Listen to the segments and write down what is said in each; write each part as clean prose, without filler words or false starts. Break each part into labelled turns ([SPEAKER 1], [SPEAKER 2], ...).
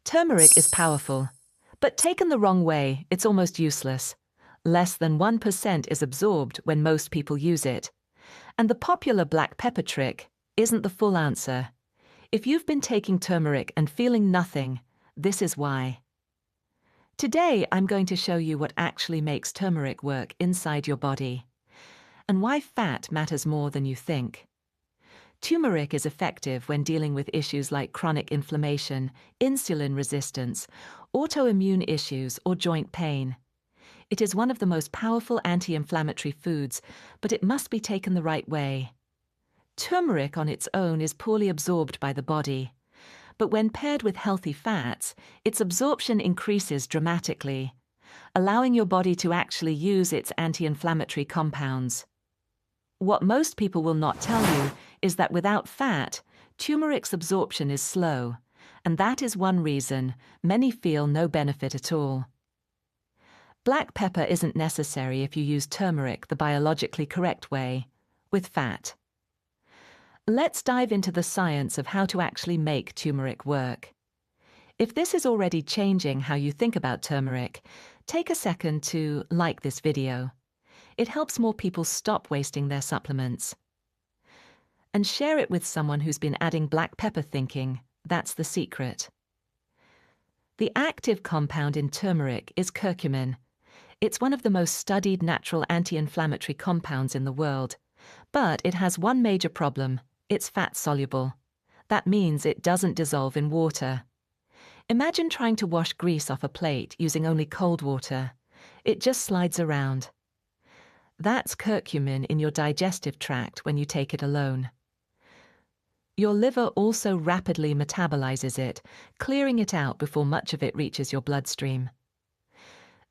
[SPEAKER 1] Turmeric is powerful, but taken the wrong way, it's almost useless. Less than 1% is absorbed when most people use it. And the popular black pepper trick isn't the full answer. If you've been taking turmeric and feeling nothing, this is why. Today, I'm going to show you what actually makes turmeric work inside your body, and why fat matters more than you think. Turmeric is effective when dealing with issues like chronic inflammation, insulin resistance, autoimmune issues, or joint pain. It is one of the most powerful anti-inflammatory foods, but it must be taken the right way. Turmeric on its own is poorly absorbed by the body, but when paired with healthy fats, its absorption increases dramatically, allowing your body to actually use its anti-inflammatory compounds. What most people will not tell you is that without fat, turmeric's absorption is slow, and that is one reason many feel no benefit at all. Black pepper isn't necessary if you use turmeric the biologically correct way, with fat. Let's dive into the science of how to actually make turmeric work. If this is already changing how you think about turmeric, take a second to like this video. It helps more people stop wasting their supplements. And share it with someone who's been adding black pepper thinking that's the secret. The active compound in turmeric is curcumin. It's one of the most studied natural anti-inflammatory compounds in the world. But it has one major problem: it's fat-soluble. That means it doesn't dissolve in water. Imagine trying to wash grease off a plate using only cold water. It just slides around. That's curcumin in your digestive tract when you take it alone. Your liver also rapidly metabolizes it, clearing it out before much of it reaches your bloodstream.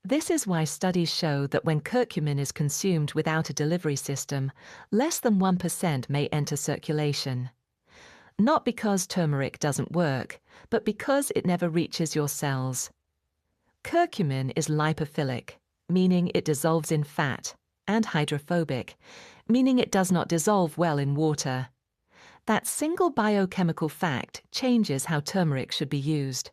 [SPEAKER 1] This is why studies show that when curcumin is consumed without a delivery system, less than 1% may enter circulation. Not because turmeric doesn't work, but because it never reaches your cells. Curcumin is lipophilic, meaning it dissolves in fat, and hydrophobic, meaning it does not dissolve well in water. That single biochemical fact changes how turmeric should be used.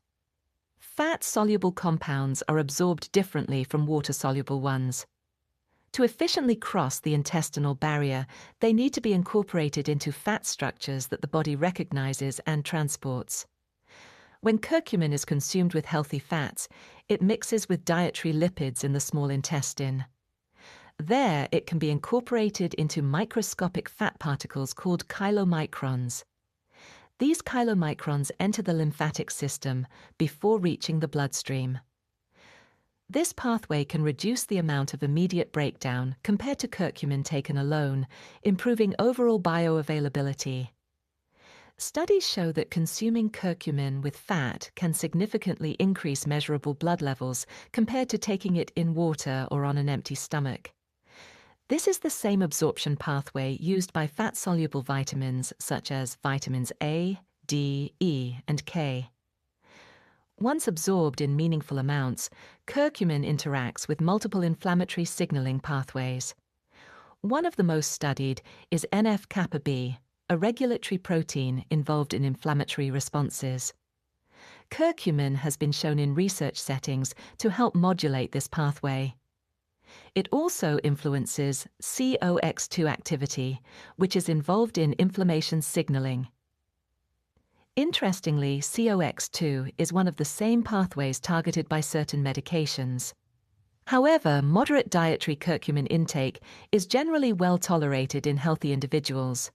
[SPEAKER 1] Fat-soluble compounds are absorbed differently from water-soluble ones. To efficiently cross the intestinal barrier, they need to be incorporated into fat structures that the body recognizes and transports. When curcumin is consumed with healthy fats, it mixes with dietary lipids in the small intestine. There, it can be incorporated into microscopic fat particles called chylomicrons. These chylomicrons enter the lymphatic system before reaching the bloodstream. This pathway can reduce the amount of immediate breakdown compared to curcumin taken alone, improving overall bioavailability. Studies show that consuming curcumin with fat can significantly increase measurable blood levels compared to taking it in water or on an empty stomach. This is the same absorption pathway used by fat-soluble vitamins such as vitamins A, D, E, and K. Once absorbed in meaningful amounts, curcumin interacts with multiple inflammatory signaling pathways. One of the most studied is NF-kappa B, a regulatory protein involved in inflammatory responses. Curcumin has been shown in research settings to help modulate this pathway. It also influences COX-2 activity, which is involved in inflammation signaling. Interestingly, COX-2 is one of the same pathways targeted by certain medications. However, moderate dietary curcumin intake is generally well tolerated in healthy individuals.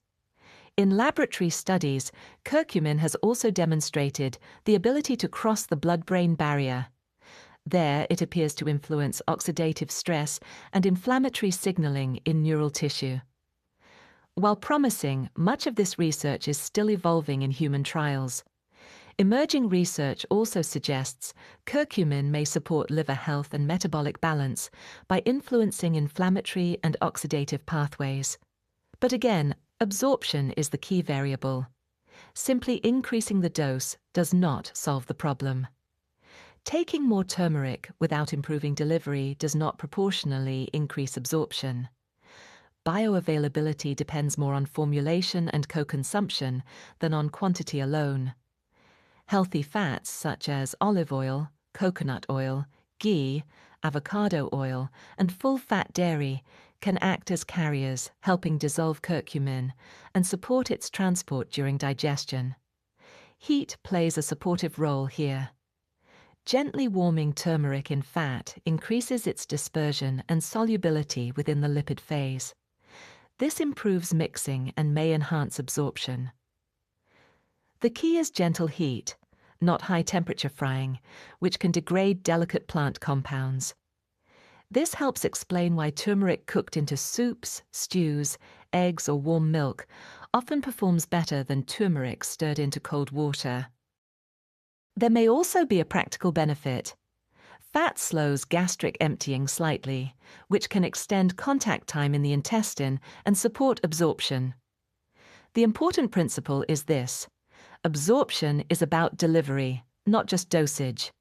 [SPEAKER 1] In laboratory studies, curcumin has also demonstrated the ability to cross the blood-brain barrier. There, it appears to influence oxidative stress and inflammatory signaling in neural tissue. While promising, much of this research is still evolving in human trials. Emerging research also suggests curcumin may support liver health and metabolic balance by influencing inflammatory and oxidative pathways. But again, absorption is the key variable. Simply increasing the dose does not solve the problem. Taking more turmeric without improving delivery does not proportionally increase absorption. Bioavailability depends more on formulation and co-consumption than on quantity alone. Healthy fats such as olive oil, coconut oil, ghee, avocado oil, and full-fat dairy can act as carriers, helping dissolve curcumin and support its transport during digestion. Heat plays a supportive role here. Gently warming turmeric in fat increases its dispersion and solubility within the lipid phase. This improves mixing and may enhance absorption. The key is gentle heat, not high-temperature frying, which can degrade delicate plant compounds. This helps explain why turmeric cooked into soups, stews, eggs, or warm milk often performs better than turmeric stirred into cold water. There may also be a practical benefit. Fat slows gastric emptying slightly, which can extend contact time in the intestine and support absorption. The important principle is this: absorption is about delivery, not just dosage.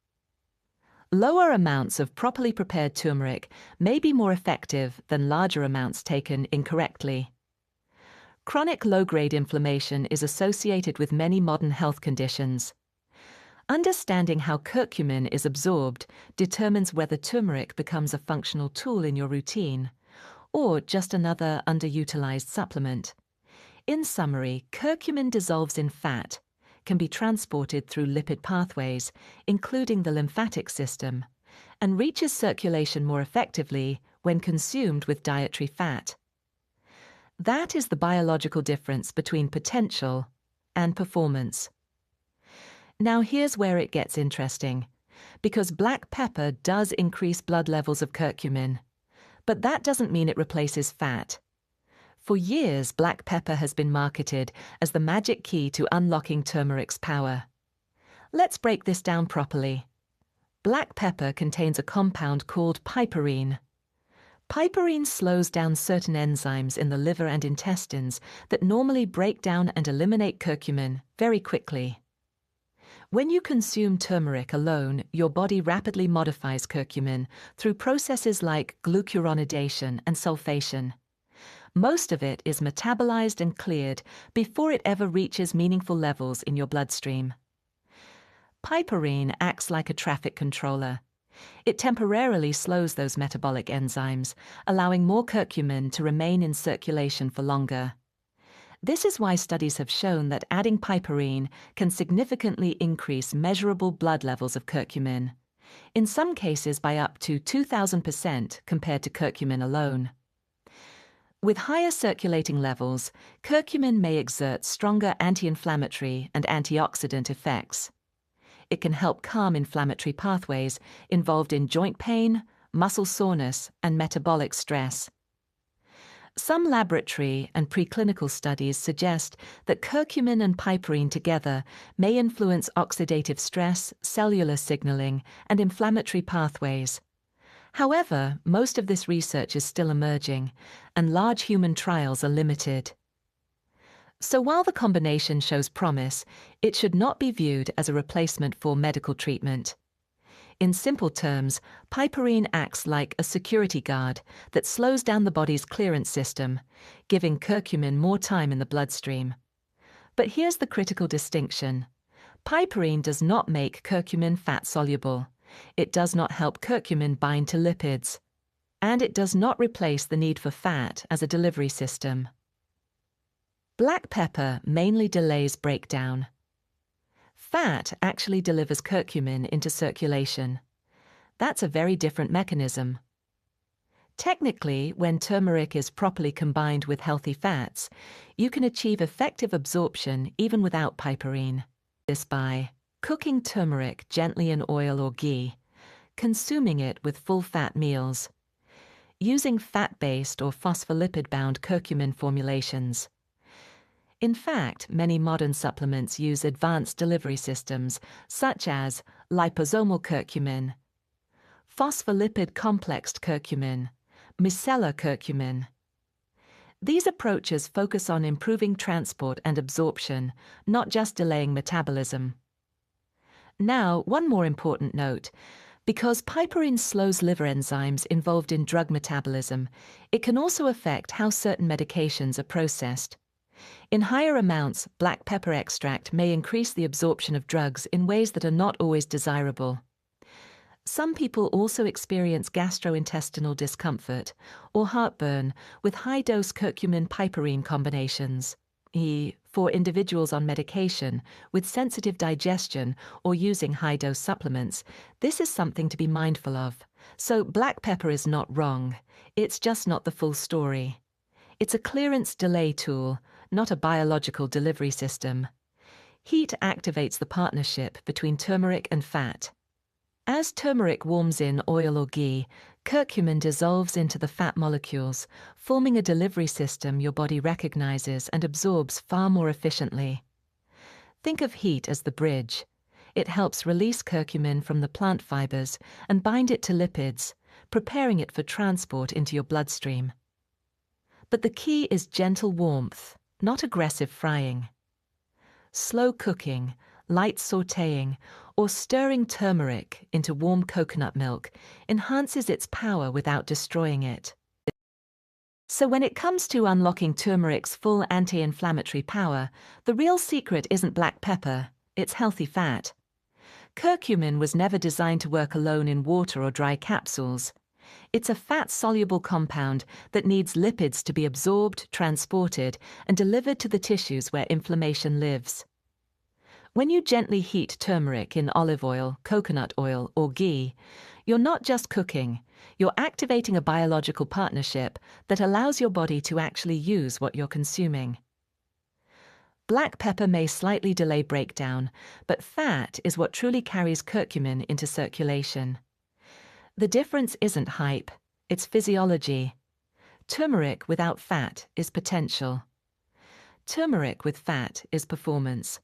[SPEAKER 1] Lower amounts of properly prepared turmeric may be more effective than larger amounts taken incorrectly. Chronic low-grade inflammation is associated with many modern health conditions. Understanding how curcumin is absorbed determines whether turmeric becomes a functional tool in your routine, or just another underutilized supplement. In summary, curcumin dissolves in fat, can be transported through lipid pathways, including the lymphatic system, and reaches circulation more effectively when consumed with dietary fat. That is the biological difference between potential and performance. Now here's where it gets interesting, because black pepper does increase blood levels of curcumin, but that doesn't mean it replaces fat. For years, black pepper has been marketed as the magic key to unlocking turmeric's power. Let's break this down properly. Black pepper contains a compound called piperine. Piperine slows down certain enzymes in the liver and intestines that normally break down and eliminate curcumin very quickly. When you consume turmeric alone, your body rapidly modifies curcumin through processes like glucuronidation and sulfation. Most of it is metabolized and cleared before it ever reaches meaningful levels in your bloodstream. Piperine acts like a traffic controller. It temporarily slows those metabolic enzymes, allowing more curcumin to remain in circulation for longer. This is why studies have shown that adding piperine can significantly increase measurable blood levels of curcumin, in some cases by up to 2,000% compared to curcumin alone. With higher circulating levels, curcumin may exert stronger anti-inflammatory and antioxidant effects. It can help calm inflammatory pathways involved in joint pain, muscle soreness, and metabolic stress. Some laboratory and preclinical studies suggest that curcumin and piperine together may influence oxidative stress, cellular signaling, and inflammatory pathways. However, most of this research is still emerging, and large human trials are limited. So while the combination shows promise, it should not be viewed as a replacement for medical treatment. In simple terms, piperine acts like a security guard that slows down the body's clearance system, giving curcumin more time in the bloodstream. But here's the critical distinction. Piperine does not make curcumin fat-soluble. It does not help curcumin bind to lipids. And it does not replace the need for fat as a delivery system. Black pepper mainly delays breakdown. Fat actually delivers curcumin into circulation. That's a very different mechanism. Technically, when turmeric is properly combined with healthy fats, you can achieve effective absorption even without piperine. This by cooking turmeric gently in oil or ghee, consuming it with full-fat meals, using fat-based or phospholipid-bound curcumin formulations. In fact, many modern supplements use advanced delivery systems, such as liposomal curcumin, phospholipid-complexed curcumin, micellar curcumin. These approaches focus on improving transport and absorption, not just delaying metabolism. Now, one more important note. Because piperine slows liver enzymes involved in drug metabolism, it can also affect how certain medications are processed. In higher amounts, black pepper extract may increase the absorption of drugs in ways that are not always desirable. Some people also experience gastrointestinal discomfort or heartburn with high-dose curcumin piperine combinations. For individuals on medication with sensitive digestion or using high-dose supplements, this is something to be mindful of. So black pepper is not wrong. It's just not the full story. It's a clearance delay tool, not a biological delivery system. Heat activates the partnership between turmeric and fat. As turmeric warms in oil or ghee, curcumin dissolves into the fat molecules, forming a delivery system your body recognizes and absorbs far more efficiently. Think of heat as the bridge. It helps release curcumin from the plant fibers and bind it to lipids, preparing it for transport into your bloodstream. But the key is gentle warmth, not aggressive frying. Slow cooking, light sautéing, or stirring turmeric into warm coconut milk enhances its power without destroying it. So when it comes to unlocking turmeric's full anti-inflammatory power, the real secret isn't black pepper, it's healthy fat. Curcumin was never designed to work alone in water or dry capsules. It's a fat-soluble compound that needs lipids to be absorbed, transported, and delivered to the tissues where inflammation lives. When you gently heat turmeric in olive oil, coconut oil, or ghee, you're not just cooking, you're activating a biological partnership that allows your body to actually use what you're consuming. Black pepper may slightly delay breakdown, but fat is what truly carries curcumin into circulation. The difference isn't hype, it's physiology. Turmeric without fat is potential. Turmeric with fat is performance.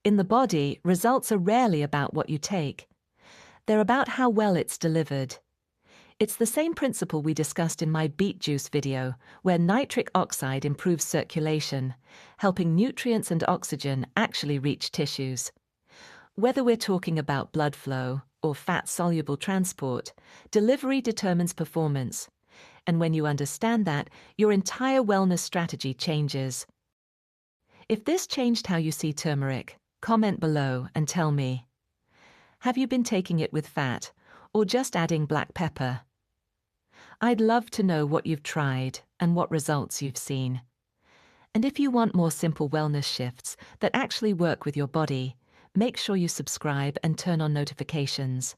[SPEAKER 1] In the body, results are rarely about what you take. They're about how well it's delivered. It's the same principle we discussed in my beet juice video, where nitric oxide improves circulation, helping nutrients and oxygen actually reach tissues. Whether we're talking about blood flow or fat-soluble transport, delivery determines performance. And when you understand that, your entire wellness strategy changes. If this changed how you see turmeric, comment below and tell me. Have you been taking it with fat, or just adding black pepper? I'd love to know what you've tried and what results you've seen. And if you want more simple wellness shifts that actually work with your body, make sure you subscribe and turn on notifications.